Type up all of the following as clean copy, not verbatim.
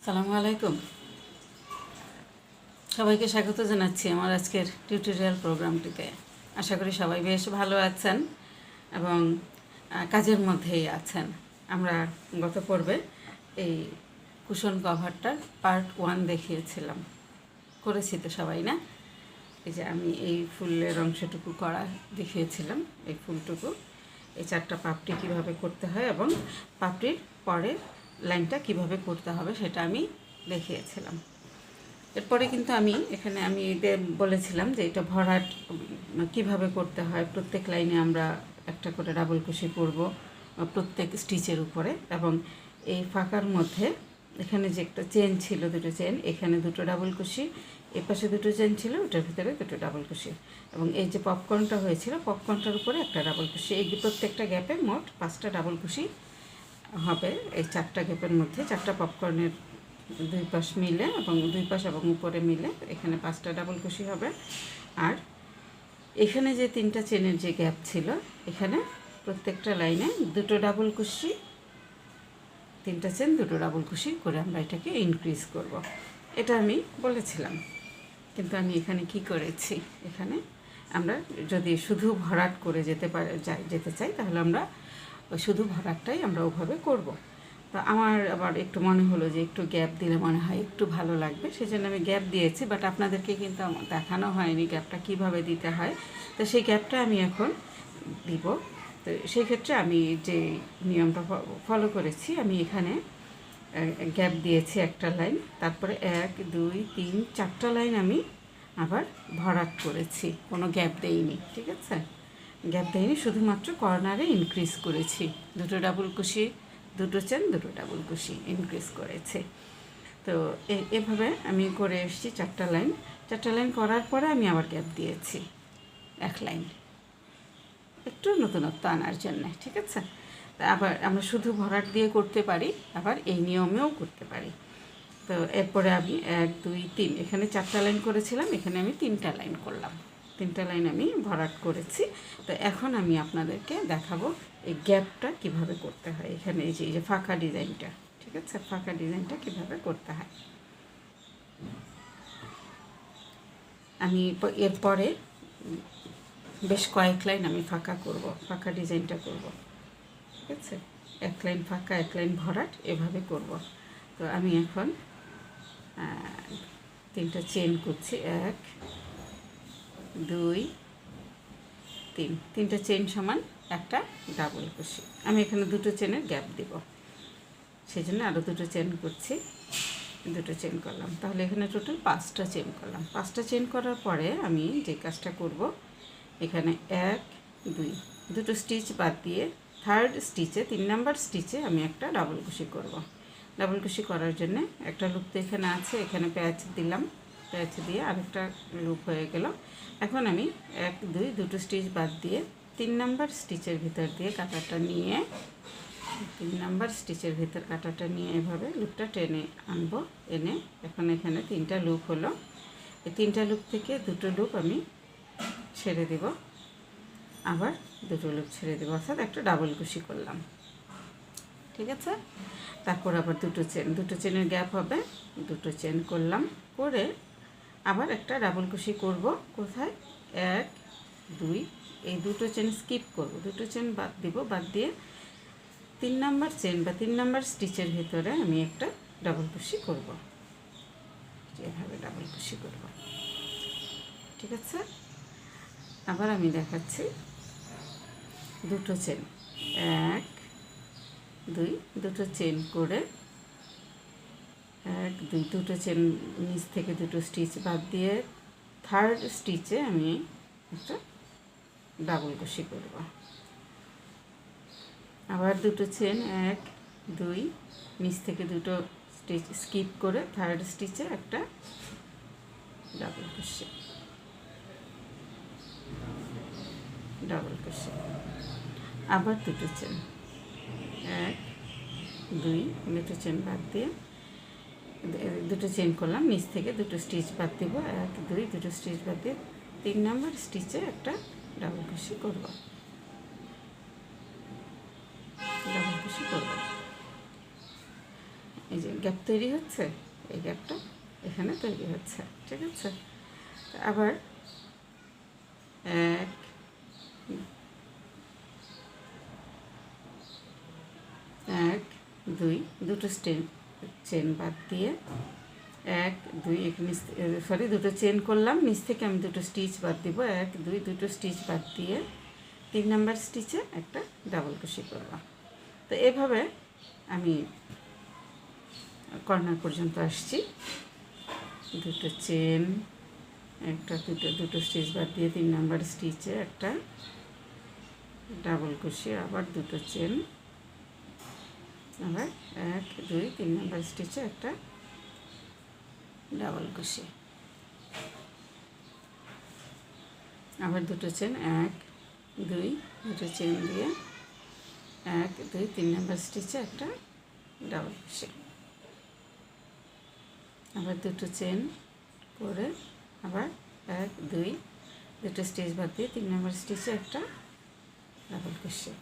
আসসালামু আলাইকুম। সবাইকে স্বাগত জানাচ্ছি আমার আজকের টিউটোরিয়াল প্রোগ্রামটিতে। আশা করি সবাই বেশ ভালো আছেন এবং কাজের মধ্যেই আছেন। আমরা গত পর্বে এই কুশন কভারটার পার্ট 1 দেখিয়েছিলাম, করেছি তো সবাই না? এই যে আমি এই ফুলের অংশটুকু করা দেখিয়েছিলাম, এই ফুলটুকু, এই 4টা পাপড়ি কীভাবে করতে হয় এবং পাপড়ির পরে লাইনটা কিভাবে করতে হবে সেটা আমি দেখিয়েছিলাম। এরপরে কিন্তু আমি এখানে বলেছিলাম যে এটা ভরাট কিভাবে করতে হয়। প্রত্যেক লাইনে আমরা একটা করে ডাবল কুশি করব প্রত্যেক স্টিচের উপরে, এবং এই ফাঁকার মধ্যে এখানে যে একটা চেন ছিল, দুটো চেন, এখানে দুটো ডাবল কুশি, এ পাশে দুটো চেন ছিল, ওটার ভিতরে দুটো ডাবল কুশি, এবং এই যে পপকর্নটা হয়েছিল পপকর্নটার উপরে একটা ডাবল কুশি। এই প্রত্যেকটা গ্যাপে মোট 5টা ডাবল কুশি হবে। এই 4টা গ্যাপের মধ্যে 4টা পপকর্নের দুই পাশ মিলে এবং দুই পাশ এবং উপরে মিলে এখানে 5টা ডাবল কুশি হবে। আর এখানে যে 3টা চেনের যে গ্যাপ ছিল, এখানে প্রত্যেকটা লাইনে দুটো ডাবল কুশি, 3টা চেন, দুটো ডাবল কুশি করে আমরা এটাকে ইনক্রিজ করব। এটা আমি বলেছিলাম, কিন্তু আমি এখানে কি করেছি, এখানে আমরা যদি শুধু ভরাট করে যেতে চাই তাহলে আমরা শুধু ভরাটটাই আমরা ওভাবে করব। তো আমার আবার একটু মনে হলো যে একটু গ্যাপ দিলে মনে হয় একটু ভালো লাগবে, সেজন্য আমি গ্যাপ দিয়েছি। বাট আপনাদেরকে কিন্তু দেখানো হয়নি গ্যাপটা কিভাবে দিতে হয়। তো সেই গ্যাপটা আমি এখন দিব। তো সেই ক্ষেত্রে আমি যে নিয়মটা ফলো করেছি, আমি এখানে গ্যাপ দিয়েছি একটা লাইন, তারপরে 1 2 3 4টা লাইন আমি আবার ভরাট করেছি, কোনো গ্যাপ দেইনি। ঠিক আছে, গ্যাপ দেইনি, শুধুমাত্র কর্নারে ইনক্রিজ করেছি। দুটো ডাবল কুশি, দুটো চেন, দুটো ডাবল কুশি ইনক্রিজ করেছে। তো এভাবে আমি করে এসেছি 4টা লাইন। 4টা লাইন করার পরে আমি আবার গ্যাপ দিয়েছি 1 লাইন, একটু নতুনত্ব আনার জন্য। ঠিক আছে, আবার আমরা শুধু ভরাট দিয়ে করতে পারি, আবার এই নিয়মেও করতে পারি। তো এরপরে আমি 1 2 3 এখানে 4টা লাইন করেছিলাম, এখানে আমি 3টা লাইন করলাম, 3টা লাইন আমি ভরাট করেছি। তো এখন আমি আপনাদেরকে দেখাবো এই গ্যাপটা কিভাবে করতে হয়। এখানে এই যে ফাঁকা ডিজাইনটা, ঠিক আছে, ফাঁকা ডিজাইনটা কিভাবে করতে হয় আমি এরপরে বেশ কয়েক লাইন আমি ফাঁকা করব, ফাঁকা ডিজাইনটা করব। ঠিক আছে, 1 লাইন ফাঁকা, 1 লাইন ভরাট, এভাবে করব। তো আমি এখন 3টা চেন করছি, 1 2 3, 3টা চেন সমান একটা ডাবল কুশি। আমি এখানে দুটো চেনের গ্যাপ দিব, সেই জন্য আরও দুটো চেন করছি, দুটো চেন করলাম। তাহলে এখানে টোটাল 5টা চেন করলাম। 5টা চেন করার পরে আমি যে কাজটা করব, এখানে 1 2 দুটো স্টিচ বাদ দিয়ে থার্ড স্টিচে, 3 নাম্বার স্টিচে আমি একটা ডাবল কুশি করব। ডাবল কুশি করার জন্য একটা লুপ তো এখানে আছে, এখানে প্যাচ দিলাম, প্যাচ দিয়ে আরেকটা লুপ হয়ে গেল। এখন আমি 1 2 দুটো স্টিচ বাদ দিয়ে 3 নাম্বার স্টিচের ভিতর দিয়ে কাঁটাটা নিয়ে, 3 নাম্বার স্টিচের ভিতর কাঁটাটা নিয়ে এভাবে লুপটা টেনে আনবো, এনে এখন এখানে 3টা লুপ হলো। এই 3টা লুপ থেকে দুটো লুপ আমি ছেড়ে দেব, আবার দুটো লুপ ছেড়ে দেবো, অর্থাৎ একটা ডাবল কুশি করলাম। ঠিক আছে, তারপর আবার দুটো চেনের গ্যাপ হবে, দুটো চেন করলাম, করে আবার একটা ডাবল কুশি করব। কোথায়? 1 2 এই দুটো চেন স্কিপ করব, দুটো চেন বাদ দিব, বাদ দিয়ে 3 নাম্বার চেন বা 3 নাম্বার স্টিচের ভিতরে আমি একটা ডাবল কুশি করব, এভাবে ডাবল কুশি করব। ঠিক আছে, আবার আমি দেখাচ্ছি, দুটো চেন, 1 2 দুটো চেন করে 1 2 দুটো চেন নিচ থেকে দুটো স্টিচ বাদ দিয়ে থার্ড স্টিচে আমি একটা ডাবল কুশি করব। আবার দুটো চেন, 1 2 নিচ থেকে দুটো স্টিচ স্কিপ করে থার্ড স্টিচে একটা ডাবল কুশি, ডাবল কুশি। আবার দুটো চেন, 1 2 দুটো চেন বাদ দিয়ে দুটো চেন করলাম, নিচ থেকে দুটো স্টিচ বাদ দিব, 1 2 দুটো স্টিচ বাদ দিয়ে 3 নাম্বার স্টিচে একটা ডাবল কুশি করব, ডাবল কুশি করব। এই যে গ্যাপ তৈরি হচ্ছে, এই গ্যাপটা এখানে তৈরি হচ্ছে। ঠিক আছে, আবার 1 1 2 দুটো চেন বাদ দিয়ে 1 2 এখানে সরি দুটো চেন করলাম, নিচ থেকে আমি দুটো স্টিচ বাদ দিব। 1 2 দুটো স্টিচ বাদ দিয়ে 3 নাম্বার স্টিচে একটা ডাবল কুশি করব। তো এভাবে আমি কর্নার পর্যন্ত আসছি। দুটো চেন, দুটো স্টিচ বাদ দিয়ে 3 নাম্বার স্টিচে একটা ডাবল কুশি, আবার দুটো চেন, আবার 1 2 3 নাম্বার স্টিচে একটা ডাবল কুশি, আবার দুটো চেন, 1 2 দুটো চেন দিয়ে 1 2 3 নাম্বার স্টিচে একটা ডাবল কুশি, আবার দুটো চেন করে আবার 1 2 দুটো স্টিচ বাদ দিয়ে 3 নাম্বার স্টিচে একটা ডাবল কুশি,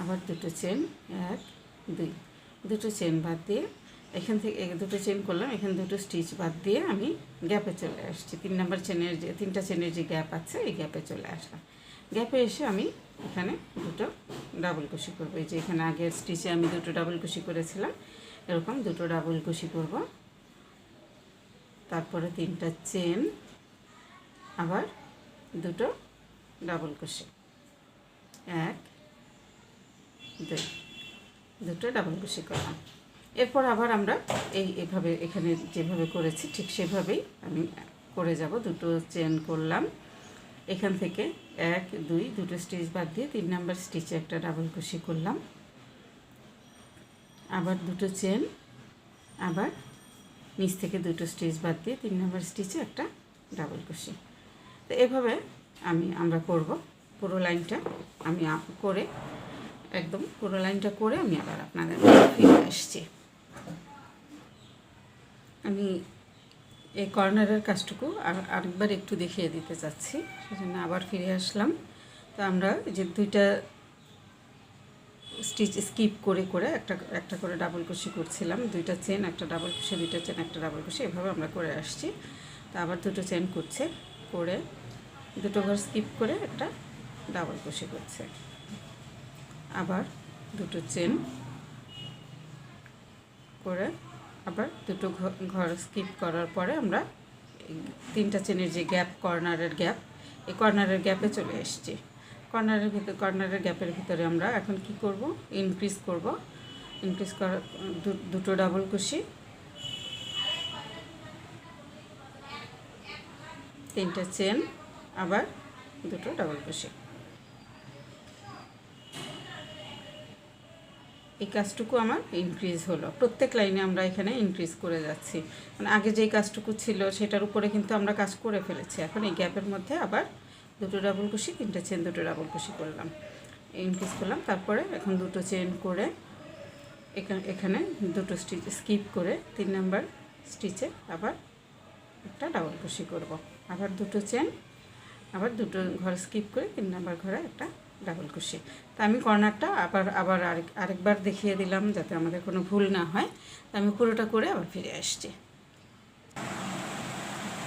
আবার দুটো চেন 1 2 দুটো চেন বাদ দিয়ে এখান থেকে দুটো চেন করলাম, এখানে দুটো স্টিচ বাদ দিয়ে আমি গ্যাপে চলে আসছি। 3 নাম্বার চেনের যে 3টা চেনের যে গ্যাপ আছে এই গ্যাপে চলে আসলাম। গ্যাপে এসে আমি এখানে দুটো ডাবল কুশি করব। এই যে এখানে আগের স্টিচে আমি দুটো ডাবল কুশি করেছিলাম, এরকম দুটো ডাবল কুশি করব। তারপরে 3টা চেন, আবার দুটো ডাবল কুশি, 1 2 দুটো ডাবল কুশি করলাম। এরপর আবার আমরা এইভাবে এখানে যেভাবে করেছি ঠিক সেভাবেই আমি করে যাব। দুটো চেন করলাম, এখান থেকে 1 2 দুটো স্টিচ বাদ দিয়ে 3 নাম্বার স্টিচে একটা ডাবল কুশি করলাম, আবার দুটো চেন, আবার নিচ থেকে দুটো স্টিচ বাদ দিয়ে 3 নাম্বার স্টিচে একটা ডাবল কুশি। তো এভাবে আমরা করব পুরো লাইনটা। আমি করে একদম পুরো লাইনটা করে আমি আবার আপনাদের ফিরে আসছি। আমি এই কর্নারের কাজটুকু আরেকবার একটু দেখিয়ে দিতে চাচ্ছি, সেজন্য আবার ফিরে আসলাম। তো আমরা যে দুইটা স্টিচ স্কিপ করে করে একটা করে ডাবল কুশি করছিলাম, দুইটা চেন একটা ডাবল কুশি, দুইটা চেন একটা ডাবল কুশি, এভাবে আমরা করে আসছি। তো আবার দুটো চেন করছে, করে দুটো ঘর স্কিপ করে একটা ডাবল কুশি করছে, আবার দুটো চেন করে আবার দুটো ঘর স্কিপ করার পরে আমরা 3টা চেনের যে গ্যাপ, কর্নারের গ্যাপ, এই কর্নারের গ্যাপে চলে এসেছি। কর্নারের গ্যাপের ভিতরে আমরা এখন কি করব, ইনক্রিজ করব। ইনক্রিজ করার দুটো ডাবল কুশি, 3টা চেন, আবার দুটো ডাবল কুশি। এই কাজটুকু আমার ইনক্রিজ হলো। প্রত্যেক লাইনে আমরা এখানে ইনক্রিজ করে যাচ্ছি, মানে আগে যেই কাজটুকু ছিল সেটার উপরে কিন্তু আমরা কাজ করে ফেলেছি। এখন এই গ্যাপের মধ্যে আবার দুটো ডাবল কুশি, 3টা চেন, দুটো ডাবল কুশি করলাম, ইনক্রিজ করলাম। তারপরে এখন দুটো চেন করে এখানে দুটো স্টিচ স্কিপ করে 3 নাম্বার স্টিচে আবার একটা ডাবল কুশি করব, আবার দুটো চেন, আবার দুটো ঘর স্কিপ করে 3 নাম্বার ঘরে একটা ডাবল কুশি। তা আমি কর্নারটা আবার আরেকবার দেখিয়ে দিলাম যাতে আমাদের কোনো ভুল না হয়। তা আমি পুরোটা করে আবার ফিরে আসছি।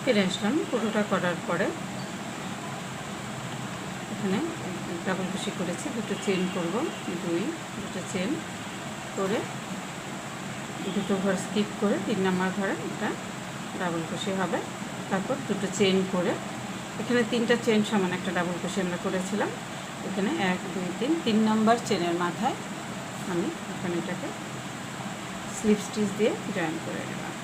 ফিরে আসলাম পুরোটা করার পরে এখানে ডাবল কুশি করেছি, দুটো চেন করব, দুটো চেন করে দুটো ঘর স্কিপ করে 3 নাম্বার ঘরে একটা ডাবল কুশি হবে। তারপর দুটো চেন করে এখানে 3টা চেন সমান একটা ডাবল কুশি আমরা করেছিলাম। এখানে 1 2 3 নাম্বার চেনের মাথায় আমি এখানে এটাকে স্লিপ স্টিচ দিয়ে জয়েন করে নিলাম।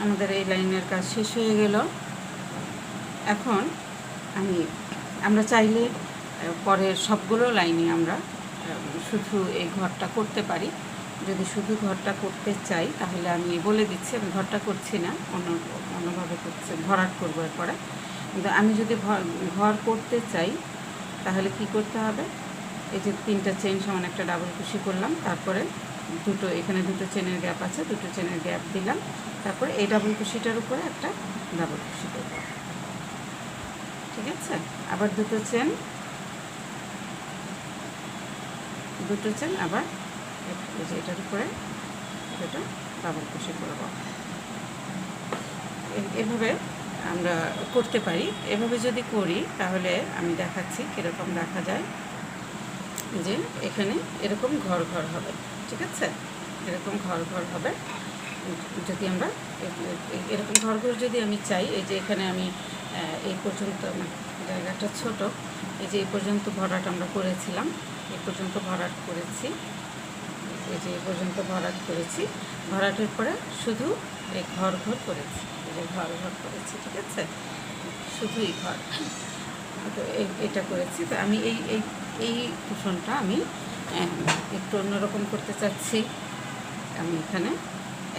আমাদের এই লাইনের কাজ শেষ হয়ে গেল। এখন আমরা চাইলে পরের সবগুলো লাইনে আমরা শুধু এই ঘরটা করতে পারি। যদি শুধু ঘরটা করতে চাই তাহলে আমি বলে দিচ্ছি, আমি ঘরটা করছি না, অন্যভাবে করছি, ভরাট করবো এরপরে। কিন্তু আমি যদি ঘর করতে চাই তাহলে কি করতে হবে, এই যে 3টা চেন সমান একটা ডাবল কুশি করলাম, তারপরে এখানে দুটো চেনের গ্যাপ আছে, দুটো চেনের গ্যাপ দিলাম, তারপরে এই ডাবল কুশিটার উপরে একটা ডাবল কুশি করব। ঠিক আছে, আবার দুটো চেন, দুটো চেন, আবার এই যে এটার উপরে দুটো ডাবল কুশি করব। এভাবে আমরা করতে পারি। এভাবে যদি করি তাহলে আমি দেখাচ্ছি কীরকম দেখা যায়, যে এখানে এরকম ঘর ঘর হবে, ঠিক আছে? এরকম ঘর ঘর হবে। যদি আমরা এরকম ঘর ঘর যদি আমি চাই, এই যে এখানে আমি এই পর্যন্ত আমার জায়গাটা ছোট, এই যে এই পর্যন্ত ভরাট আমরা করেছিলাম, এই পর্যন্ত ভরাট করেছি, এই যে এই পর্যন্ত ভরাট করেছি, ভরাটের পরে শুধু এই ঘর ঘর করেছি, এই যে ঘর ঘর করেছি, ঠিক আছে? শুধুই ঘর, তো এটা করেছি। তো আমি এই এই এই কুশনটা আমি একটু অন্যরকম করতে চাচ্ছি। আমি এখানে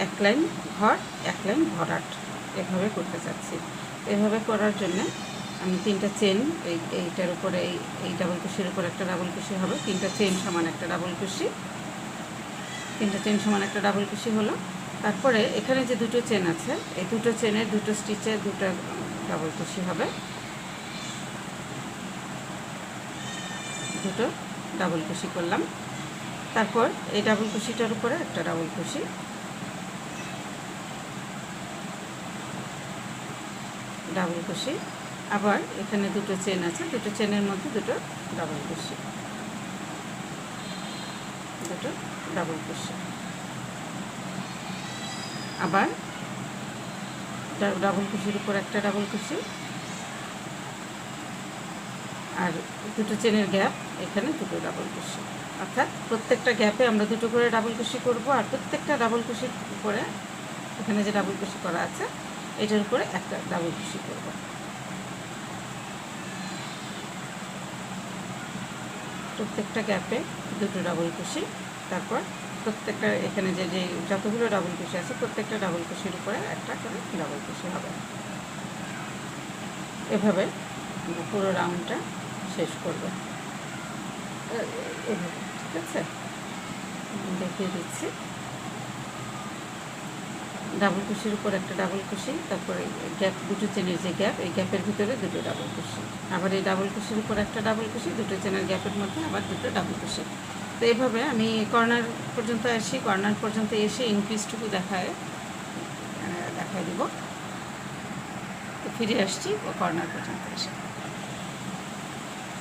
এক লাইন ঘর, এক লাইন ভরাট এভাবে করতে চাচ্ছি। এভাবে করার জন্য আমি 3টা চেন, এইটার উপরে এই ডাবল কুশির উপর একটা ডাবল কুশি হবে, 3টা চেন সমান একটা ডাবল কুশি, 3টা চেন সমান একটা ডাবল কুশি হলো। তারপরে এখানে যে দুটো চেন আছে, এই দুটো চেনের দুটো স্টিচে দুটো ডাবল কুশি হবে, দুটো ডাবল কুশি করলাম। তারপর এই ডাবল কুশিটার উপরে একটা ডাবল কুশি, ডাবল কুশি, আবার এখানে দুটো চেন আছে, দুটো চেনের মধ্যে দুটো ডাবল কুশি, দুটো ডাবল কুশি, আবার ডাবল কুশির উপর একটা ডাবল কুশি, আর দুটো চেনের গ্যাপ, এখানে দুটো ডাবল কুশি। অর্থাৎ প্রত্যেকটা গ্যাপে আমরা দুটো করে ডাবল কুশি করব, আর প্রত্যেকটা ডাবল কুশির উপরে এখানে যে ডাবল কুশি করা আছে এটার উপরে একটা ডাবল কুশি করব। প্রত্যেকটা গ্যাপে দুটো ডাবল কুশি, তারপর প্রত্যেকটা এখানে যে যে যতগুলো ডাবল কুশি আছে প্রত্যেকটা ডাবল কুশির উপরে একটা করে ডাবল কুশি হবে। এভাবে আমরা পুরো রাউন্ডটা শেষ করব, এভাবে, ঠিক আছে? দেখিয়ে দিচ্ছি। ডাবল কুশির উপর একটা ডাবল কুশি, তারপরে গ্যাপ, দুটো চেনের যে গ্যাপ, এই গ্যাপের ভিতরে দুটো ডাবল কুশি, আবার এই ডাবল কুশির উপর একটা ডাবল কুশি, দুটো চেনের গ্যাপের মধ্যে আবার দুটো ডাবল কুশি। তো এইভাবে আমি কর্নার পর্যন্ত আসি, কর্নার পর্যন্ত এসে ইনক্রিজটুকু দেখায় দিব। তো ফিরে আসছি কর্নার পর্যন্ত এসে,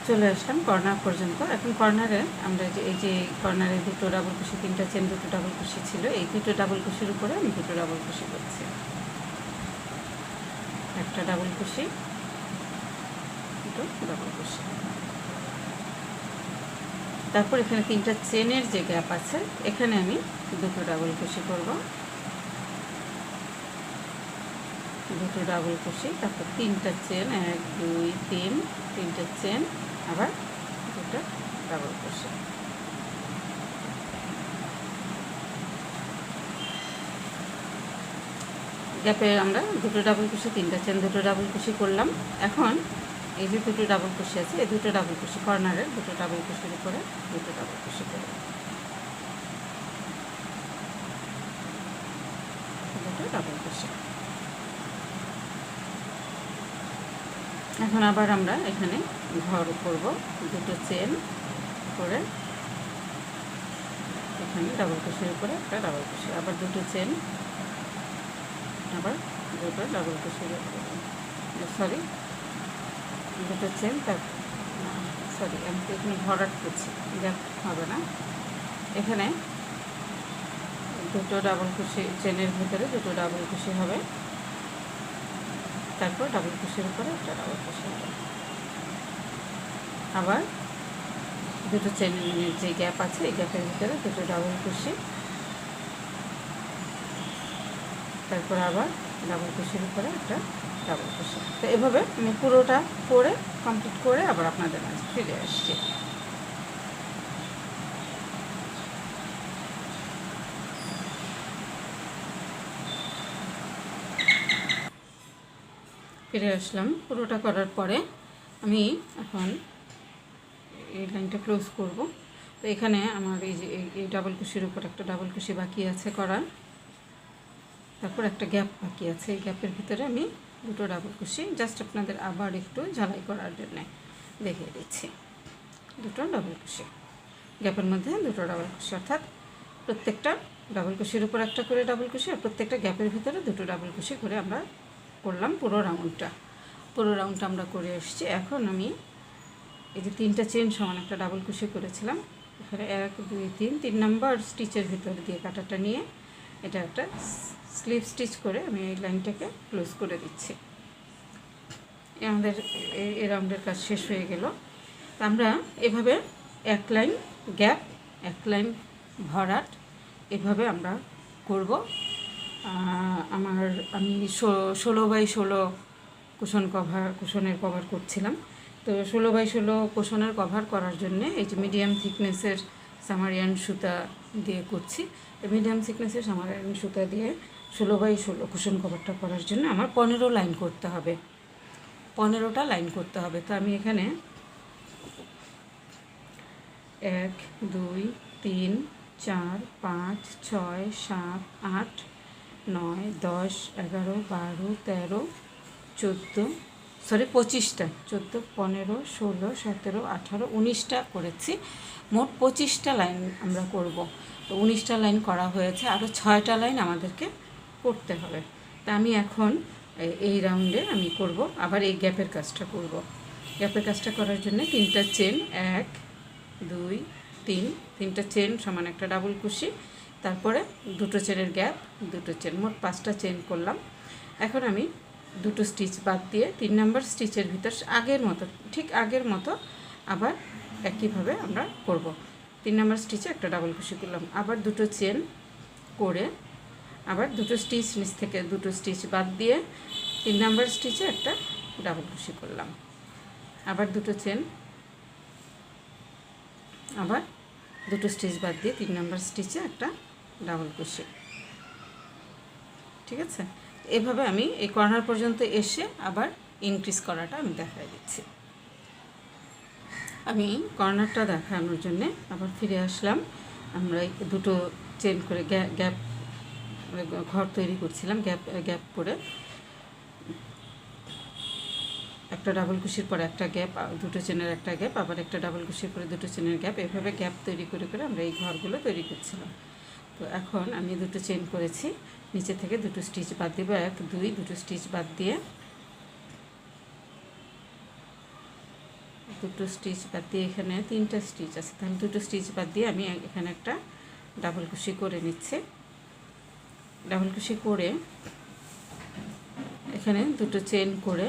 চলে আসলাম কর্নার পর্যন্ত। এখন কর্নারে আমরা যে এই যে কর্নারে দুটো ডাবল কুশি, 3টা চেন, দুটো ডাবল কুশি ছিল, এই দুটো ডাবল কুশির উপরে আমি দুটো ডাবল কুশি করছি, একটা ডাবল কুশি, দুটো ডাবল কুশি। তারপর এখানে 3টা চেনের যে গ্যাপ আছে এখানে আমি দুটো ডাবল কুশি করব, দুটো ডাবল কুশি, তারপর 3টা চেন, 1 2 3, 3টা চেন, আবার দুটো ডাবল কুশি। গ্যাপে আমরা দুটো ডাবল কুশি, 3টা চেন, দুটো ডাবল কুশি করলাম। এখন এই যে দুটো ডাবল কুশি আছে, এই দুটো ডাবল কুশি, কর্নারের দুটো ডাবল কুশির উপরে দুটো ডাবল কুশি করব, দুটো ডাবল কুশি। এখন আবার আমরা এখানে ঘর করব, দুটো চেন করে এখানে ডাবল কুশির উপরে একটা ডাবল কুশি, আবার দুটো চেন, আবার দুটো ডাবল কুশির উপরে, দুটো চেন, তার আমি তো এখানে ভরাট করছি, গ্যাপ হবে না। এখানে দুটো ডাবল কুশি, চেনের ভিতরে দুটো ডাবল কুশি হবে, তারপর ডাবল কুশির উপরে একটা ডাবল কুশি হবে, আবার দুটো চেনের যে গ্যাপ আছে এই গ্যাপের ভিতরে দুটো ডাবল কুশি, তারপর আবার ডাবল কুশির উপরে একটা ডাবল কুশি। তো এভাবে আমি পুরোটা করে কমপ্লিট করে আবার আপনাদের মাঝে ফিরে আসছি। ফিরে আসলাম পুরোটা করার পরে। আমি এখন এই লাইনটা ক্লোজ করব। তো এখানে আমার এই যে এই ডাবল কুশির উপর একটা ডাবল কুশি বাকি আছে করার, তারপর একটা গ্যাপ বাকি আছে, এই গ্যাপের ভিতরে আমি দুটো ডাবল কুশি, জাস্ট আপনাদের আবার একটু ঝালাই করার জন্য দেখিয়ে দিচ্ছি, দুটো ডাবল কুশি, গ্যাপের মধ্যে দুটো ডাবল কুশি, অর্থাৎ প্রত্যেকটা ডাবল কুশির উপর একটা করে ডাবল কুশি আর প্রত্যেকটা গ্যাপের ভিতরে দুটো ডাবল কুশি করে আমরা করলাম পুরো রাউন্ডটা আমরা করে এসেছি। এখন আমি এই যে 3টা চেন সমান একটা ডাবল কুশি করেছিলাম, এখানে 1 2 3 নাম্বার স্টিচের ভিতর দিয়ে কাঁটাটা নিয়ে এটা একটা স্লিপ স্টিচ করে আমি এই লাইনটাকে ক্লোজ করে দিচ্ছি। আমাদের এই রাউন্ডের কাজ শেষ হয়ে গেল। আমরা এভাবে এক লাইন গ্যাপ, এক লাইন ভরাট, এভাবে আমরা করব। আমি 16x16 কুশনের কভার করছিলাম। তো 16x16 কুশনের কভার করার জন্যে এই যে মিডিয়াম থিকনেসের সামারিয়ান সুতা দিয়ে করছি। মিডিয়াম থিকনেসের সামারিয়ান সুতা দিয়ে 16x16 কুশন কভারটা করার জন্য আমার 15 লাইন করতে হবে, 15টা লাইন করতে হবে। তো আমি এখানে 1 2 3 4 5 6 7 8 9 10 11 12 13 14 25টা 14 15 16 17 18 19টা করেছি। মোট 25টা লাইন আমরা করব। তো 19টা লাইন করা হয়েছে, আরও 6টা লাইন আমাদেরকে করতে হবে। তা আমি এখন এই রাউন্ডে আমি করব আবার এই গ্যাপের কাজটা করব। গ্যাপের কাজটা করার জন্য 3টা চেন, 1 2 3, 3টা চেন সমান একটা ডাবল কুশি, তারপরে দুটো চেনের গ্যাপ, দুটো চেন, মোট 5টা চেন করলাম। এখন আমি দুটো স্টিচ বাদ দিয়ে 3 নাম্বার স্টিচের ভিতর ঠিক আগের মতো আবার একইভাবে আমরা করব। 3 নাম্বার স্টিচে একটা ডাবল কুশি করলাম, আবার দুটো চেন করে আবার দুটো স্টিচ নিচ থেকে দুটো স্টিচ বাদ দিয়ে 3 নাম্বার স্টিচে একটা ডাবল কুশি করলাম, আবার দুটো চেন, আবার দুটো স্টিচ বাদ দিয়ে 3 নাম্বার স্টিচে একটা ডাবল কুশি। ঠিক আছে, এভাবে আমি এই কর্নার পর্যন্ত এসে আবার ইনক্রিজ করাটা আমি দেখাই দিচ্ছি। আমি কর্নারটা দেখানোর জন্যে আবার ফিরে আসলাম। আমরা দুটো চেন করে গ্যাপ ঘর তৈরি করছিলাম, গ্যাপ করে একটা ডাবল কুশির পরে একটা গ্যাপ, দুটো চেনের একটা গ্যাপ, আবার একটা ডাবল কুশির পরে দুটো চেনের গ্যাপ, এভাবে গ্যাপ তৈরি করে আমরা এই ঘরগুলো তৈরি করছিলাম। তো এখন আমি দুটো চেন করেছি, নিচে থেকে দুটো স্টিচ বাদ দিব, 1 2 দুটো স্টিচ বাদ দিয়ে এখানে 3টা স্টিচ আছে, তাহলে দুটো স্টিচ বাদ দিয়ে আমি এখানে একটা ডাবল কুশি করে নিচ্ছি। ডাবল কুশি করে এখানে দুটো চেন করে,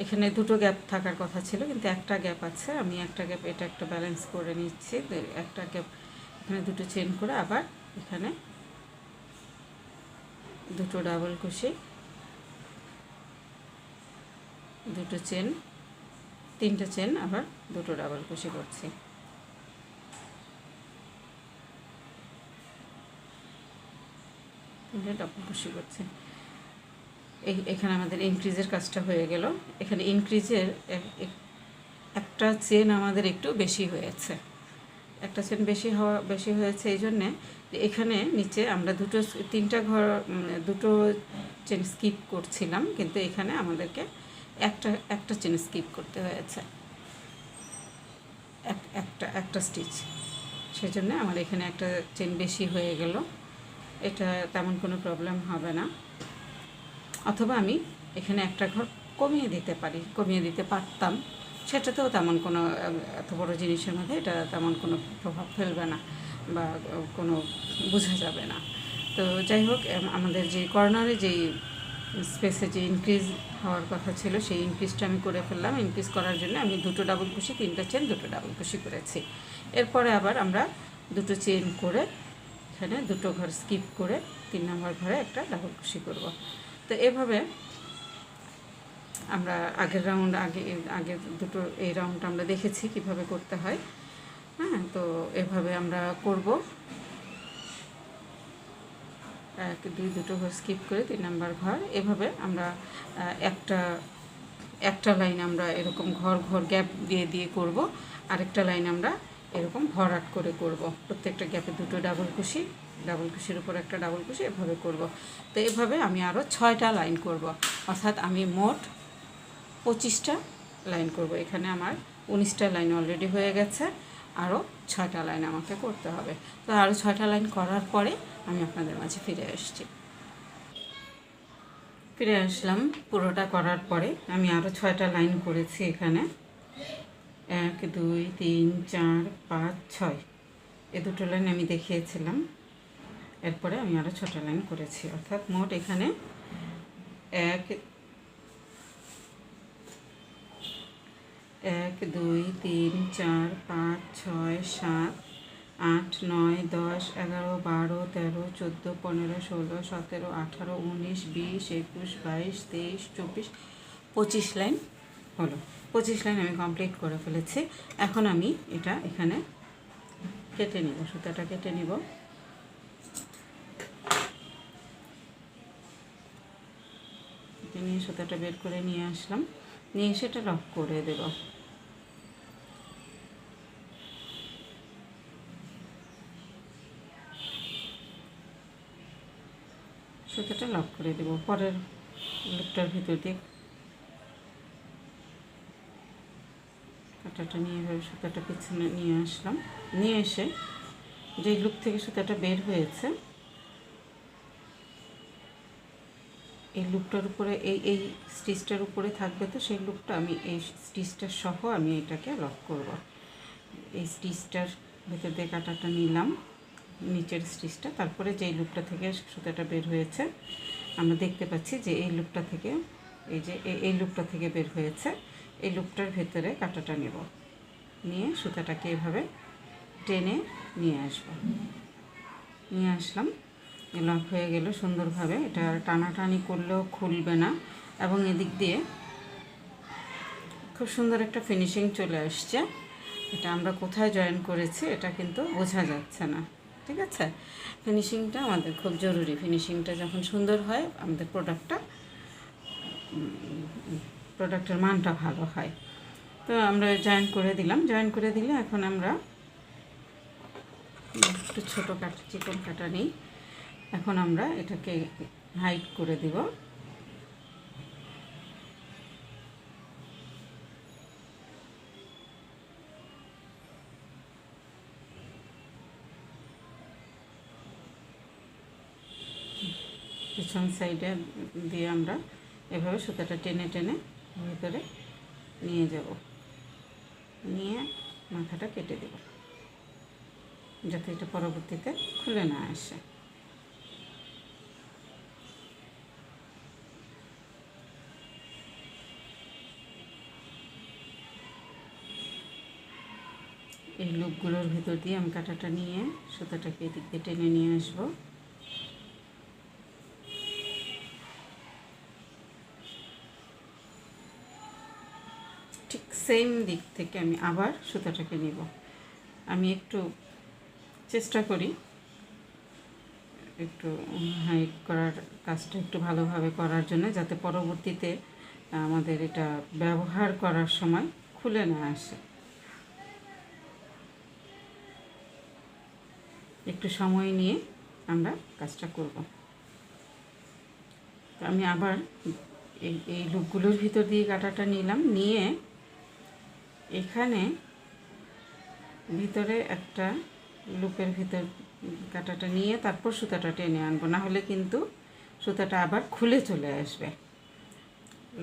এখানে দুটো গ্যাপ থাকার কথা ছিল কিন্তু একটা গ্যাপ আছে, আমি একটা গ্যাপ এটা একটা ব্যালেন্স করে নিচ্ছি। একটা গ্যাপ এখানে দুটো চেন করে আবার এখানে দুটো ডাবল কুশি, দুটো চেন, 3টা চেন, আবার দুটো ডাবল কুশি করছি। ডাবল কুশি করছি। এখানে আমাদের ইনক্রিজের কাজটা হয়ে গেল। এখানে ইনক্রিজের একটা চেন আমাদের একটু বেশি হয়েছে, একটা চেন বেশি হয়েছে এই জন্যে এখানে নিচে আমরা দুটো চেন স্কিপ করছিলাম, কিন্তু এখানে আমাদেরকে একটা চেন স্কিপ করতে হয়েছে, একটা স্টিচ, সেজন্য আমার এখানে একটা চেন বেশি হয়ে গেল। এটা তেমন কোনো প্রবলেম হবে না, অথবা আমি এখানে একটা ঘর কমিয়ে দিতে পারতাম, সেটাতেও তেমন কোনো এত বড় জিনিসের মধ্যে এটা তেমন কোনো প্রভাব ফেলবে না বা কোনো বোঝা যাবে না। তো যাই হোক, আমাদের যে কর্নারে যেই স্পেসে যে ইনক্রিজ হওয়ার কথা ছিল সেই ইনক্রিজটা আমি করে ফেললাম। ইনক্রিজ করার জন্য আমি দুটো ডাবল কুশি, 3টা চেন, দুটো ডাবল কুশি করেছি। এরপরে আবার আমরা দুটো চেন করে এখানে দুটো ঘর স্কিপ করে 3 নম্বর ঘরে একটা ডাবল কুশি করব। তো এভাবে আমরা আগে দুটো এই রাউন্ডটা আমরা দেখেছি কিভাবে করতে হয়। হ্যাঁ, তো এভাবে আমরা করব। 1 2 দুটো ঘর স্কিপ করে 3 নম্বর ঘর, এভাবে আমরা একটা লাইন আমরা এরকম ঘর গ্যাপ দিয়ে করব, আরেকটা লাইন আমরা এরকম ভরাট করে করব। প্রত্যেকটা গ্যাপে দুটো ডাবল কুশির উপর একটা ডাবল কুশি, এভাবে করব। তো এভাবে আমি আরও 6টা লাইন করব, অর্থাৎ আমি মোট 25টা লাইন করব। এখানে আমার 19টা লাইন অলরেডি হয়ে গেছে, আরও 6টা লাইন আমাকে করতে হবে। তো আরও 6টা লাইন করার পরে আমি আপনাদের মাঝে ফিরে আসলাম। পুরোটা করার পরে আমি আরও 6টা লাইন করেছি এখানে। 1 2 3 4 5 6 এই দুটো লাইন আমি দেখিয়েছিলাম। এরপরে আমি আরও 6টা লাইন করেছি, অর্থাৎ মোট এখানে 1 2 3 4 5 6 7 8 9 10 11 12 13 14 15 16 17 18 19 20 21 22 23 24 25 লাইন হলো। 25 লাইন আমি কমপ্লিট করে ফেলেছি। এখন আমি এটা এখানে কেটে নিব, সুতাটা কেটে নিব। কেটে নিয়ে সুতাটা বের করে নিয়ে আসলাম, নিয়ে সেটা লক করে দেব। সুতাটা লক করে দেব। পরের লুপটার ভিতর দিয়ে কাঁটাটা নিয়ে এভাবে সুতাটা পিছনে নিয়ে আসলাম, নিয়ে এসে যে লুপ থেকে সুতাটা বের হয়েছে এই লুপটার উপরে এই স্টিচটার উপরে থাকবে, তো সেই লুপটা আমি এই স্টিচটার সহ আমি এটাকে লক করব। এই স্টিচটার ভেতর দিয়ে কাঁটাটা নিলাম, নিচের স্টিচটা, তারপরে যেই লুপটা থেকে সুতাটা বের হয়েছে আমরা দেখতে পাচ্ছি যে এই লুপটা থেকে এই লুপটা থেকে বের হয়েছে, এই লুপটার ভেতরে কাঁটাটা নেব, নিয়ে সুতাটাকে এভাবে টেনে নিয়ে আসলাম। লক হয়ে গেল সুন্দরভাবে। এটা টানাটানি করলেও খুলবে না, এবং এদিক দিয়ে খুব সুন্দর একটা ফিনিশিং চলে আসছে। এটা আমরা কোথায় জয়েন করেছি এটা কিন্তু বোঝা যাচ্ছে না, ঠিক আছে। ফিনিশিংটা আমাদের খুব জরুরি। ফিনিশিংটা যখন সুন্দর হয় আমাদের প্রোডাক্টের মানটা ভালো হয়। তো আমরা জয়েন করে দিলাম। জয়েন করে দিলে এখন আমরা একটু ছোটো চিকন কাটা নিই। এখন আমরা এটাকে হাইড করে দিব। পিছন সাইডে দিয়ে আমরা এভাবে সুতাটা টেনে টেনে ভিতরে নিয়ে যাব, নিয়ে মাথাটা কেটে দেব যাতে এটা পরবর্তীতে খুলে না আসে। এই লুপগুলোর ভিতর দিয়ে আমি কাঁটাটা নিয়ে সুতাটাকে এদিক দিয়ে টেনে নিয়ে আসবো। ঠিক সেম দিক থেকে আমি আবার সুতাটাকে নিব। আমি একটু চেষ্টা করি একটু হাইড করার কাজটা একটু ভালোভাবে করার জন্য, যাতে পরবর্তীতে আমাদের এটা ব্যবহার করার সময় খুলে না আসে। একটু সময় নিয়ে আমরা কাজটা করব। তো আমি আবার এই লুপগুলোর ভিতর দিয়ে কাঁটাটা নিলাম, নিয়ে এখানে ভিতরে একটা লুপের ভিতর কাঁটাটা নিয়ে তারপর সুতাটা টেনে আনবো, না হলে কিন্তু সুতাটা আবার খুলে চলে আসবে,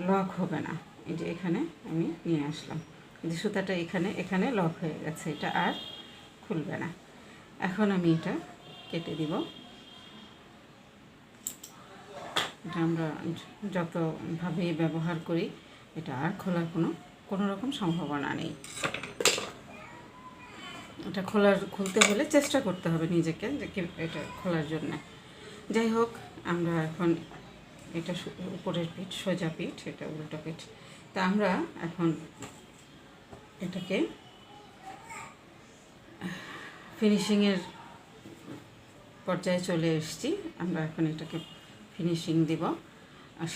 লক হবে না। এই যে এখানে আমি নিয়ে আসলাম, যে সুতাটা এখানে লক হয়ে গেছে, এটা আর খুলবে না। এখন আমি এটা কেটে দিব। এটা আমরা যতভাবে ব্যবহার করি এটা আর খোলার কোনো রকম সম্ভাবনা নেই। এটা খুলতে হলে চেষ্টা করতে হবে নিজেকে, যে এটা খোলার জন্য। যাই হোক, আমরা এখন এটা উপরের পিঠ সোজা পিঠ, এটা উল্টো পিঠ। তা আমরা এখন এটাকে ফিনিশিংয়ের পর্যায়ে চলে এসেছি। আমরা এখন এটাকে ফিনিশিং দিব,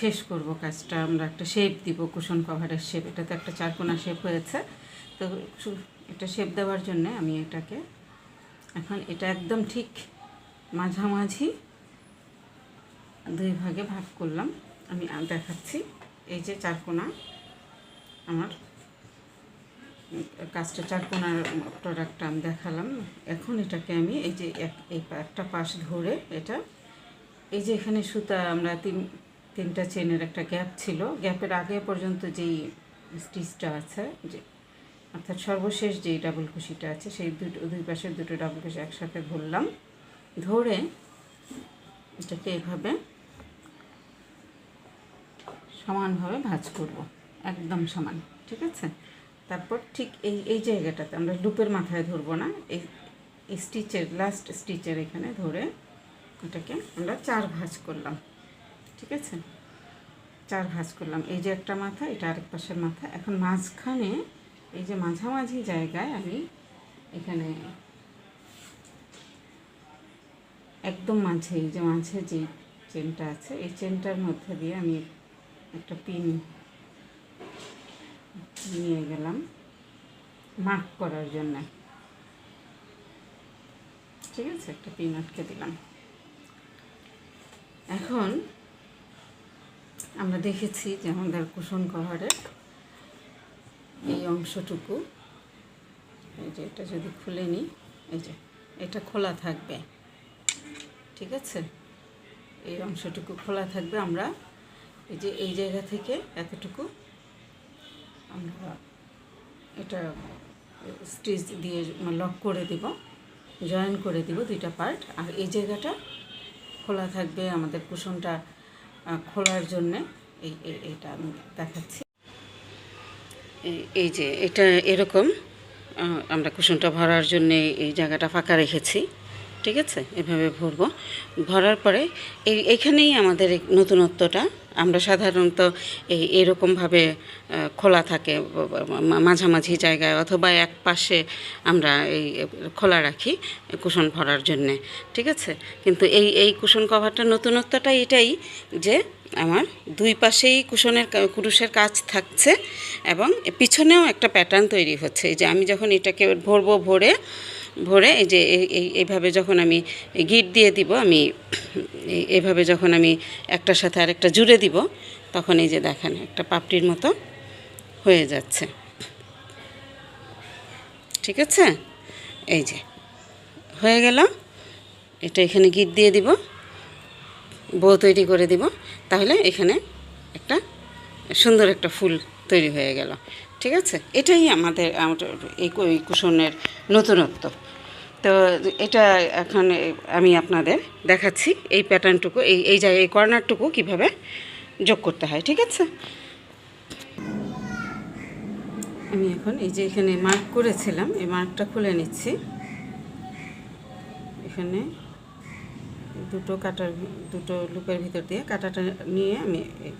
শেষ করব কাজটা। আমরা একটা শেপ দিব, কুশন কভারের শেপ। এটা তো একটা চারকোনা শেপ হয়েছে, তো এটা শেপ দেওয়ার জন্য আমি এটাকে এখন এটা একদম ঠিক মাঝামাঝি দুই ভাগে ভাগ করলাম। আমি দেখাচ্ছি, এই যে চারকোনা আমার কাজটা চারকোনার প্রোডাক্টটা আমি দেখালাম। এখন এটাকে আমি এই যে এই একটা পাশ ধরে এটা এই যে এখানে সুতা আমরা তিনটা চেনের একটা গ্যাপ ছিল, গ্যাপের আগে পর্যন্ত যেই স্টিচটা আছে, যে অর্থাৎ সর্বশেষ যেই ডাবল কুশিটা আছে সেই দুই পাশের দুটো ডাবল কুশি একসাথে ধরলাম, ধরে এটাকে এভাবে সমানভাবে ভাঁজ করব, একদম সমান, ঠিক আছে। তারপর ঠিক এই জায়গাটাতে আমরা লুপের মাথায় ধরবো না, এই স্টিচের লাস্ট স্টিচের এখানে ধরে এটাকে আমরা 4 ভাঁজ করলাম, ঠিক আছে। 4 ভাঁজ করলাম, এই যে একটা মাথা, এটা আরেক পাশের মাথা। এখন মাঝখানে এই যে মাঝামাঝি জায়গায় আমি এখানে একদম মাঝে এই যে মাঝে যে চেনটা আছে এই চেনটার মধ্যে দিয়ে আমি একটা পিন নিয়ে গেলাম মার্ক করার জন্য, ঠিক আছে। একটা পিন আটকে দিলাম। এখন আমরা দেখেছি যে আমাদের কুশন কভারের এই অংশটুকু, এই যে এটা যদি খুলে নিই, এই যে এটা খোলা থাকবে, ঠিক আছে। এই অংশটুকু খোলা থাকবে। আমরা এই যে এই জায়গা থেকে এতটুকু আমরা এটা স্টিচ দিয়ে লক করে দিব, জয়েন করে দিব দুইটা পার্ট। আর এই জায়গাটা খোলা থাকবে আমাদের কুশনটা খোলার জন্যে। এইটা আমি দেখাচ্ছি। এই যে এটা এরকম আমরা কুশনটা ভরার জন্যে এই জায়গাটা ফাঁকা রেখেছি, ঠিক আছে। এভাবে ভরবো, ভরার পরে এইখানেই আমাদের নতুনত্বটা। আমরা সাধারণত এরকমভাবে খোলা থাকে মাঝামাঝি জায়গায়, অথবা এক পাশে আমরা এই খোলা রাখি কুশন ভরার জন্যে, ঠিক আছে। কিন্তু এই কুশন কভারটার নতুনত্বটা এটাই যে আমার দুই পাশেই কুরুশের কাজ থাকছে এবং পিছনেও একটা প্যাটার্ন তৈরি হচ্ছে। এই যে আমি যখন এটাকে ভরবো, ভরে এই যে এইভাবে যখন আমি গিট দিয়ে দিব, আমি এইভাবে যখন আমি একটার সাথে আরেকটা জুড়ে দিব, তখন এই যে দেখেন একটা পাপড়ির মতো হয়ে যাচ্ছে, ঠিক আছে। এই যে হয়ে গেল। এটা এখানে গিট দিয়ে দিব, বো তৈরি করে দিব, তাহলে এখানে একটা সুন্দর একটা ফুল তৈরি হয়ে গেল, ঠিক আছে। এটাই আমাদের এই কুশনের নতুনত্ব। তো এটা এখন আমি আপনাদের দেখাচ্ছি এই প্যাটার্নটুকু, এই জায়গায় এই কর্নারটুকু কীভাবে যোগ করতে হয়, ঠিক আছে। আমি এখন এই যে এখানে মার্ক করেছিলাম, এই মার্কটা খুলে নিচ্ছি। এখানে দুটো লুপের ভিতর দিয়ে কাটাটা নিয়ে আমি এই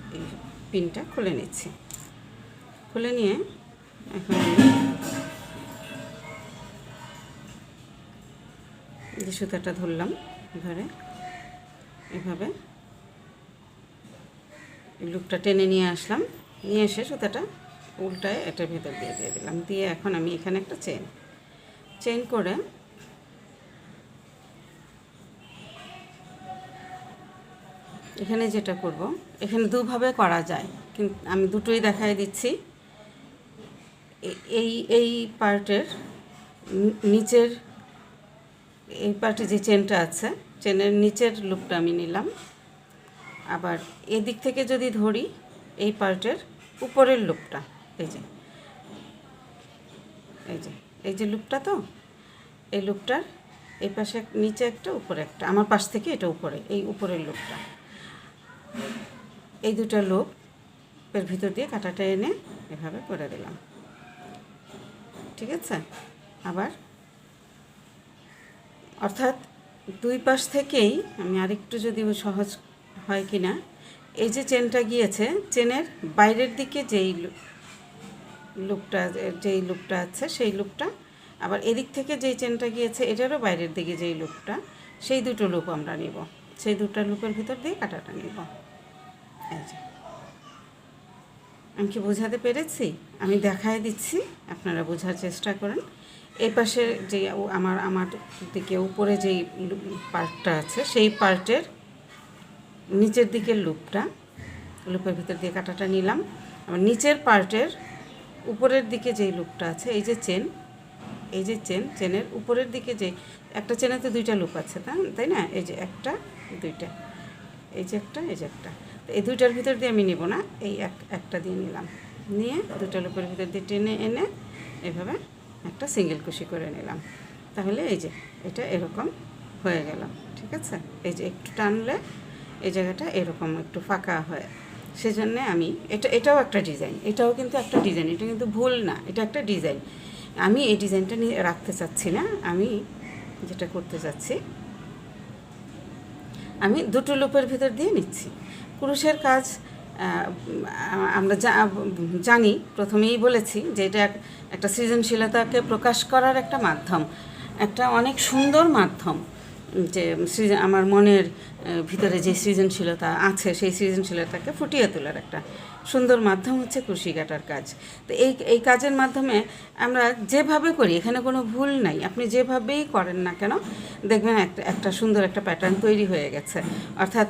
পিনটা খুলে নিচ্ছি। খুলে নিয়ে এখন আমি যে সুতাটা ধরলাম, ধরে এভাবে লুপটা টেনে নিয়ে আসলাম, নিয়ে এসে সুতাটা উল্টায় এটার ভিতর দিয়ে দিলাম। দিয়ে এখন আমি এখানে একটা চেন করে এখানে যেটা করব, এখানে দুভাবে করা যায়, কিন্তু আমি দুটোই দেখাই দিচ্ছি। এই পার্টের নিচের এই পার্টে যে চেনটা আছে, চেনের নিচের লুপটা আমি নিলাম। আবার এদিক থেকে যদি ধরি, এই পার্টের উপরের লুপটা, এই যে লুপটা, তো এই লুপটার এই পাশে নিচে একটা, উপরে একটা, আমার পাশ থেকে এটা উপরে, এই উপরের লুপটা, এই দুটা লুপের ভিতর দিয়ে কাটাটা এনে এভাবে করে দিলাম, ঠিক আছে। আবার অর্থাৎ দুই পাশ থেকেই আমি আরেকটু যদি সহজ হয় কি না, এই যে চেনটা গিয়েছে, চেনের বাইরের দিকে যেই লুপটা আছে সেই লুপটা, আবার এদিক থেকে যেই চেনটা গিয়েছে এটারও বাইরের দিকে যেই লুপটা, সেই দুটো লুপ আমরা নিব, সেই দুটো লুপের ভিতর দিয়ে কাটাটা নিব। এই যে আমি কি বোঝাতে পেরেছি? আমি দেখাই দিচ্ছি, আপনারা বোঝার চেষ্টা করেন। এই পাশে যে আমার দিকে উপরে যেই পার্টটা আছে, সেই পার্টের নিচের দিকের লুপের ভিতর দিয়ে কাটাটা নিলাম। আবার নিচের পার্টের উপরের দিকে যেই লুপটা আছে, এই যে চেন, এই যে চেনের উপরের দিকে যে একটা চেনেতে দুইটা লুপ আছে, তাই না? এই যে একটা, দুইটা, এই যে একটা, এই যে একটা। তো এই দুইটার ভিতর দিয়ে আমি নিব না, এই একটা দিয়ে নিলাম, নিয়ে দুটো লুপের ভিতর দিয়ে টেনে এনে এভাবে একটা সিঙ্গেল কুশি করে নিলাম। তাহলে এই যে এটা এরকম হয়ে গেল, ঠিক আছে? এই যে একটু টানলে এই জায়গাটা এরকম একটু ফাঁকা হয়, সেজন্যে আমি এটাও একটা ডিজাইন, এটাও কিন্তু একটা ডিজাইন, এটা কিন্তু ভুল না, এটা একটা ডিজাইন। আমি এই ডিজাইনটা নিয়ে রাখতে চাচ্ছি না, আমি যেটা করতে চাচ্ছি, আমি দুটো লুপের ভিতর দিয়ে নিচ্ছি। কুরুশের কাজ আমরা জানি, প্রথমেই বলেছি যে এটা একটা সৃজনশীলতাকে প্রকাশ করার একটা মাধ্যম, একটা অনেক সুন্দর মাধ্যম। যে আমার মনের ভিতরে যে সৃজনশীলতা আছে, সেই সৃজনশীলতাকে ফুটিয়ে তোলার একটা সুন্দর মাধ্যম হচ্ছে কুশি কাটার কাজ। তো এই কাজের মাধ্যমে আমরা যেভাবে করি, এখানে কোনো ভুল নাই, আপনি যেভাবেই করেন না কেন দেখবেন একটা সুন্দর একটা প্যাটার্ন তৈরি হয়ে গেছে। অর্থাৎ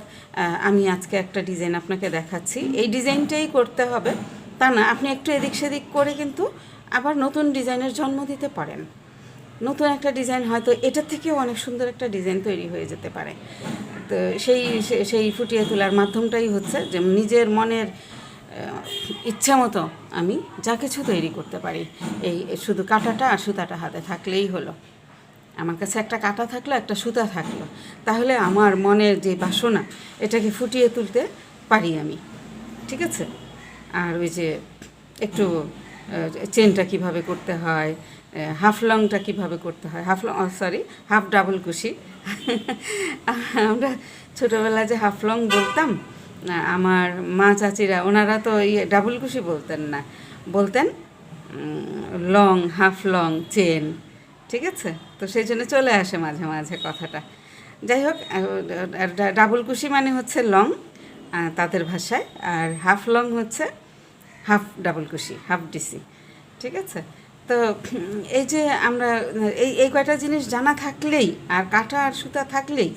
আমি আজকে একটা ডিজাইন আপনাকে দেখাচ্ছি, এই ডিজাইনটাই করতে হবে তা না, আপনি একটু এদিক সেদিক করে কিন্তু আবার নতুন ডিজাইনের জন্ম দিতে পারেন। নতুন একটা ডিজাইন হয়তো এটার থেকেও অনেক সুন্দর একটা ডিজাইন তৈরি হয়ে যেতে পারে। তো সেই ফুটিয়ে তোলার মাধ্যমটাই হচ্ছে যে নিজের মনের ইচ্ছা মতো আমি যা কিছু তৈরি করতে পারি। এই শুধু কাঁটাটা আর সুতাটা হাতে থাকলেই হলো, আমার কাছে একটা কাঁটা থাকলো, একটা সুতা থাকলো, তাহলে আমার মনের যে বাসনা এটাকে ফুটিয়ে তুলতে পারি আমি, ঠিক আছে? আর ওই যে একটু চেনটা কিভাবে করতে হয়, হাফ লংটা কীভাবে করতে হয়, হাফ ডাবল কুশি আমরা ছোটোবেলায় যে হাফ লং বলতাম, আমার মা চাচিরা ওনারা তো ডাবল কুশি বলতেন না, বলতেন লং, হাফ লং চেন, ঠিক আছে? তো সেই জন্য চলে আসে মাঝে মাঝে কথাটা। যাই হোক, ডাবল কুশি মানে হচ্ছে লং তাদের ভাষায়, আর হাফ লং হচ্ছে হাফ ডাবল কুশি, হাফ ডিসি, ঠিক আছে? তো এই যে আমরা এই কয়টা জিনিস জানা থাকলেই আর কাঁটা আর সুতা থাকলেই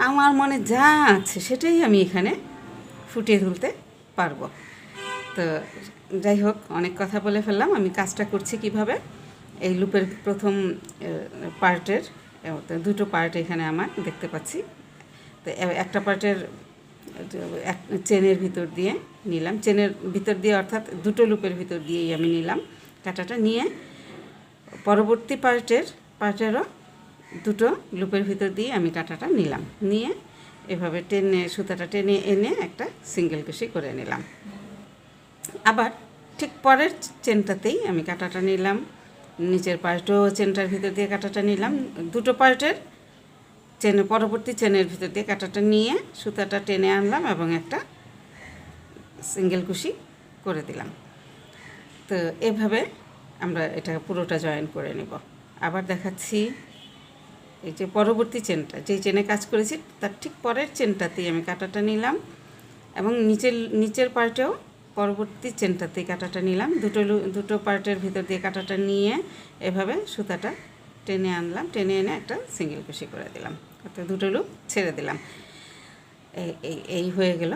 আমার মনে যা আছে সেটাই আমি এখানে ফুটিয়ে তুলতে পারবো। তো যাই হোক, অনেক কথা বলে ফেললাম। আমি কাজটা করছি কিভাবে, এই লুপের প্রথম পার্টের দুটো পার্ট এখানে আমার দেখতে পাচ্ছি। তো একটা পার্টের চেনের ভিতর দিয়ে নিলাম, চেনের ভিতর দিয়ে অর্থাৎ দুটো লুপের ভিতর দিয়েই আমি নিলাম কাঁটাটা, নিয়ে পরবর্তী পার্টেরও দুটো লুপের ভিতর দিয়ে আমি কাঁটাটা নিলাম, নিয়ে এভাবে সুতাটা টেনে এনে একটা সিঙ্গেল কুশি করে নিলাম। আবার ঠিক পরের চেনটাতেই আমি কাঁটাটা নিলাম, নিচের পার্টও চেনটার ভিতর দিয়ে কাঁটাটা নিলাম, দুটো পার্টের পরবর্তী চেনের ভিতর দিয়ে কাঁটাটা নিয়ে সুতাটা টেনে আনলাম এবং একটা সিঙ্গেল কুশি করে দিলাম। তো এভাবে আমরা এটা পুরোটা জয়েন করে নেব। আবার দেখাচ্ছি, এই যে পরবর্তী চেনটা, যেই চেনে কাজ করেছি তার ঠিক পরের চেনটাতেই আমি কাঁটাটা নিলাম এবং নিচের পার্টেও পরবর্তী চেনটাতেই কাঁটাটা নিলাম, দুটো পার্টের ভিতর দিয়ে কাঁটাটা নিয়ে এভাবে সুতাটা টেনে আনলাম, টেনে এনে একটা সিঙ্গেল কুশি করে দিলাম, অর্থাৎ দুটো লুপ ছেড়ে দিলাম। এই হয়ে গেল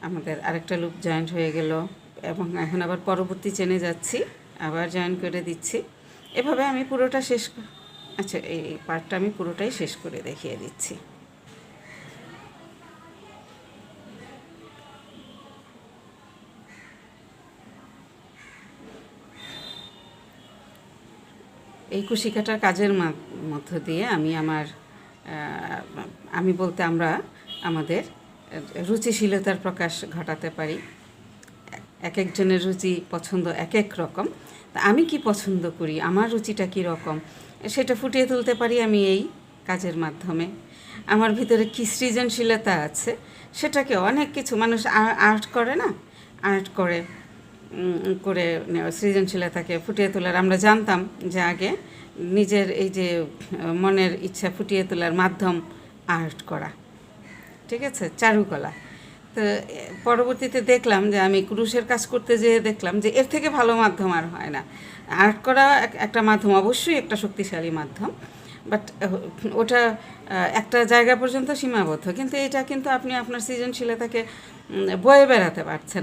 আমাদের আরেকটা লুপ জয়েন্ট হয়ে গেল। এবং এখন আবার পরবর্তী চেনে যাচ্ছি, আবার জয়েন করে দিচ্ছি। এভাবে আমি পুরোটা আচ্ছা, এই পার্টটা আমি পুরোটাই শেষ করে দেখিয়ে দিচ্ছি। এই কুশি কাটার কাজের মধ্য দিয়ে আমরা আমাদের রুচিশীলতার প্রকাশ ঘটাতে পারি। এক একজনের রুচি পছন্দ এক এক রকম, তা আমি কি পছন্দ করি, আমার রুচিটা কী রকম, সেটা ফুটিয়ে তুলতে পারি আমি এই কাজের মাধ্যমে। আমার ভিতরে কী সৃজনশীলতা আছে সেটাকে, অনেক কিছু মানুষ আর্ট করে না, আর্ট করে সৃজনশীলতাকে ফুটিয়ে তোলার আমরা জানতাম যে আগে নিজের এই যে মনের ইচ্ছা ফুটিয়ে তোলার মাধ্যম আর্ট করা, ঠিক আছে, চারুকলা। তো পরবর্তীতে দেখলাম যে আমি কুরুশের কাজ করতে যেয়ে দেখলাম যে এর থেকে ভালো মাধ্যম আর হয় না। আর্ট করা একটা মাধ্যম, অবশ্যই একটা শক্তিশালী মাধ্যম, বাট ওটা একটা জায়গা পর্যন্ত সীমাবদ্ধ, কিন্তু এটা কিন্তু আপনি আপনার সৃজনশীলতাকে বয়ে বেড়াতে পারছেন,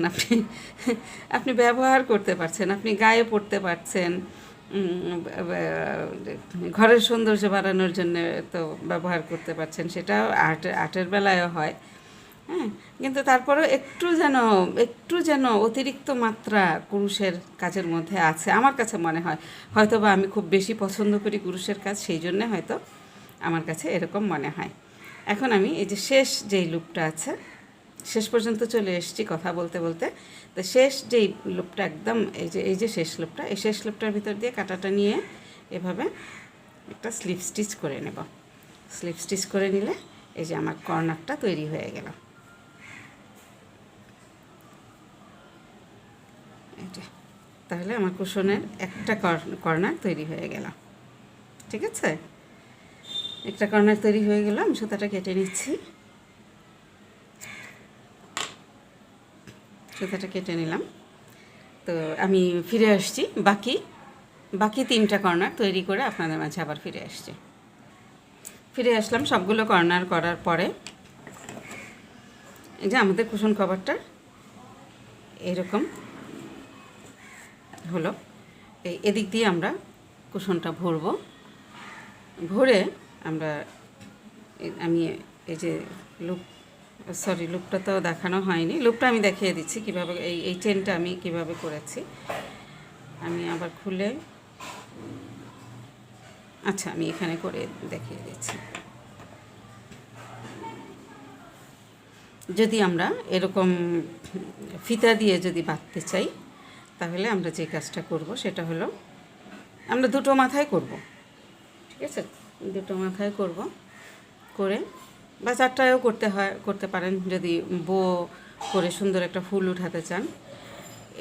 আপনি ব্যবহার করতে পারছেন, আপনি গায়ে পড়তে পারছেন, ঘরের সৌন্দর্য বাড়ানোর জন্য তো ব্যবহার করতে পারছেন, সেটাও আর্টের বেলায়ও হয়। হ্যাঁ, কিন্তু তারপরেও একটু যেন অতিরিক্ত মাত্রা কুরুশের কাজের মধ্যে আছে আমার কাছে মনে হয়। হয়তো বা আমি খুব বেশি পছন্দ করি কুরুশের কাজ, সেই জন্যে হয়তো আমার কাছে এরকম মনে হয়। এখন আমি এই যে শেষ যেই লুপটা আছে, শেষ পর্যন্ত চলে এসেছি কথা বলতে বলতে। তো শেষ যেই লুপটা একদম এই যে শেষ লুপটা, এই শেষ লুপটার ভিতর দিয়ে কাঁটাটা নিয়ে এভাবে একটা স্লিপ স্টিচ করে নেব। স্লিপ স্টিচ করে নিলে এই যে আমার কর্নারটা তৈরি হয়ে গেল। তাহলে আমার কুশনের একটা কর্নার তৈরি হয়ে গেল। ঠিক আছে, একটা কর্নার তৈরি হয়ে গেল। আমি সুতাটা কেটে নিচ্ছি, সুতাটা কেটে নিলাম। তো আমি ফিরে আসছি, বাকি 3টা কর্নার তৈরি করে আপনাদের মাঝে আবার ফিরে আসলাম সবগুলো কর্নার করার পরে। এই যে আমাদের কুশন কভারটা এরকম হলো। এদিক দিয়ে আমরা কুশনটা ভরে আমি এই যে লুপটা তো দেখানো হয়নি, লুপটা আমি দেখিয়ে দিচ্ছি কীভাবে এই চেনটা আমি কিভাবে করেছি। আমি আবার খুলে, আচ্ছা আমি এখানে করে দেখিয়ে দিচ্ছি। যদি আমরা এরকম ফিতা দিয়ে যদি বাঁধতে চাই, তাহলে আমরা যে কাজটা করব সেটা হলো আমরা 2টো মাথায় করব। ঠিক আছে, 2টো মাথায় করে বা 4টায়ও করতে পারেন যদি বো করে সুন্দর একটা ফুল উঠাতে চান।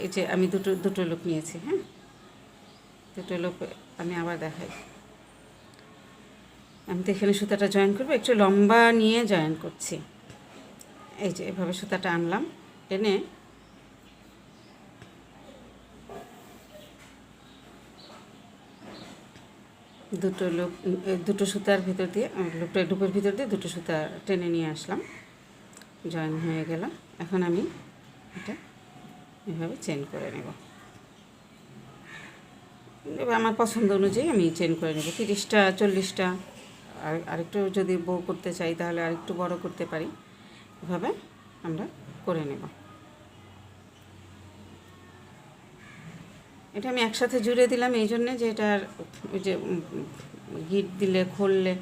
এই যে আমি দুটো লুপ নিয়েছি। হ্যাঁ, 2টো লুপ আমি আবার দেখাই। আমি তো এখানে সুতাটা জয়েন করবো, একটু লম্বা নিয়ে জয়েন করছি। এই যে এভাবে সুতাটা আনলাম, এনে দুটো সুতার ভিতর দিয়ে লুপের ভিতর দিয়ে 2টো সুতা টেনে নিয়ে আসলাম, জয়েন হয়ে গেল। এখন আমি এটা এভাবে চেন করে নেব। এবার আমার পছন্দ অনুযায়ী আমি চেন করে নেব, 30টা 40টা, আরেকটু যদি বো করতে চাই তাহলে আরেকটু বড় করতে পারি। এভাবে আমরা করে নেব। এটা আমি একসাথে জুড়ে দিলাম এই জন্যে যে এটার ওই যে গিট দিলে খুললে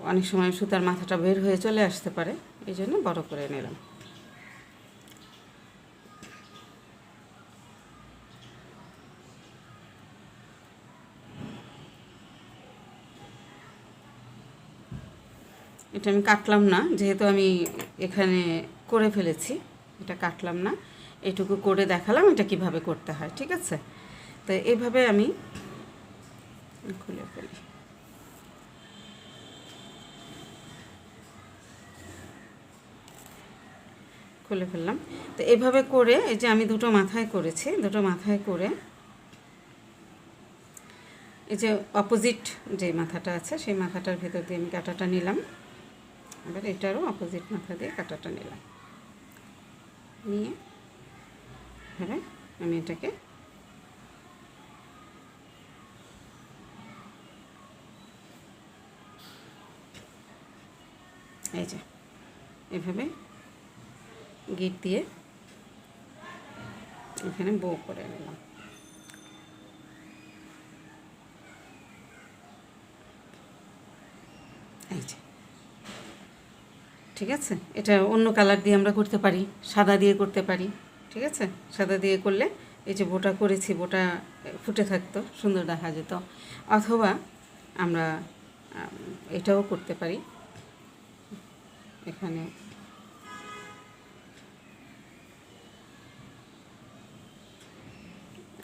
অনেক সময় সুতার মাথাটা বের হয়ে চলে আসতে পারে, এই জন্য বড় করে নিলাম। এটা আমি কাটলাম না, যেহেতু আমি এখানে করে ফেলেছি, এটা কাটলাম না, এটুকু করে দেখালাম এটা কিভাবে করতে হয়। ঠিক আছে, তো এইভাবে আমি খুলে ফেলি। খুলে ফেললাম। তো এভাবে করে এই যে আমি 2টো মাথায় করেছি, 2টো মাথায় করে এই যে অপোজিট যে মাথাটা আছে সেই মাথাটার ভেতর দিয়ে আমি কাঁটাটা নিলাম, এবার এটারও অপোজিট মাথা দিয়ে কাঁটাটা নিলাম, নিয়ে এভাবে আমি এটাকে এই যে এভাবে গিট দিয়ে এখানে বো করে নিলাম। এই যে ঠিক আছে, এটা অন্য কালার দিয়ে আমরা করতে পারি, সাদা দিয়ে করতে পারি। ঠিক আছে, সাদা দিয়ে করলে এই যে বোটা করেছি, বোটা ফুটে থাকতো, সুন্দর দেখা যেত। অথবা আমরা এটাও করতে পারি, এখানে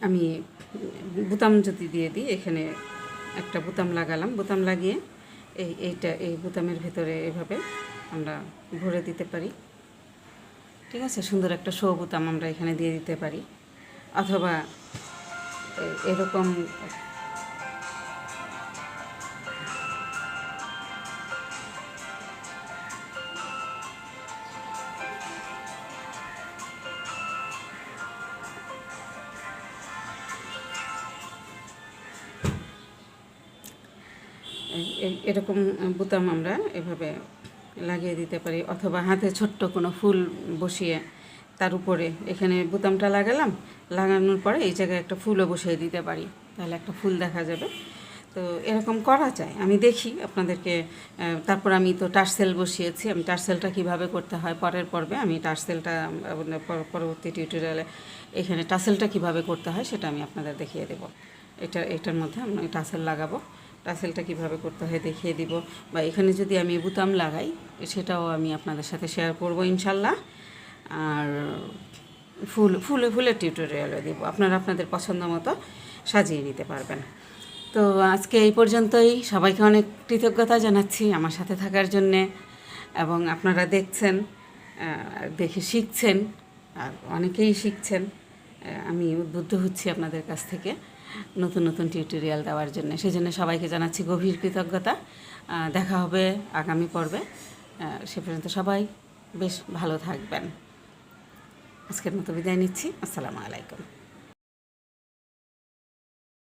আমি বোতাম যদি দিয়ে দিই, এখানে একটা বোতাম লাগালাম, বোতাম লাগিয়ে এই বোতামের ভেতরে এভাবে আমরা ভরে দিতে পারি। ঠিক আছে, সুন্দর একটা শো বোতাম আমরা এখানে দিয়ে দিতে পারি। অথবা এরকম এরকম বোতাম আমরা এভাবে লাগিয়ে দিতে পারি, অথবা হাতে ছোট্ট কোনো ফুল বসিয়ে তার উপরে এখানে বোতামটা লাগানোর পরে এই জায়গায় একটা ফুলও বসিয়ে দিতে পারি, তাহলে একটা ফুল দেখা যাবে। তো এরকম করা যায়, আমি দেখি আপনাদেরকে। তারপর আমি তো টার্সেল বসিয়েছি, আমি টার্সেলটা কিভাবে করতে হয় পরের পর্বে আমি টার্সেলটা পরবর্তী টিউটোরিয়ালে এখানে টার্সেলটা কিভাবে করতে হয় সেটা আমি আপনাদের দেখিয়ে দেব। এটার মধ্যে আমি টার্সেল লাগাবো, টার্সেলটা কিভাবে করতে হয় দেখিয়ে দিব, বা এখানে যদি আমি বুতাম লাগাই সেটাও আমি আপনাদের সাথে শেয়ার করব ইনশাল্লাহ। আর ফুলের টিউটোরিয়ালও দিব, আপনারা আপনাদের পছন্দ মতো সাজিয়ে নিতে পারবেন। তো আজকে এই পর্যন্তই, সবাইকে অনেক কৃতজ্ঞতা জানাচ্ছি আমার সাথে থাকার জন্যে, এবং আপনারা দেখছেন, দেখে শিখছেন, আর অনেকেই শিখছেন। আমি উদ্বুদ্ধ হচ্ছি আপনাদের কাছ থেকে নতুন নতুন টিউটোরিয়াল দেওয়ার জন্য, সেই জন্য সবাইকে জানাচ্ছি গভীর কৃতজ্ঞতা। দেখা হবে আগামী পর্বে, সে পর্যন্ত সবাই বেশ ভালো থাকবেন। আজকের মতো বিদায় নিচ্ছি, আসসালামু আলাইকুম।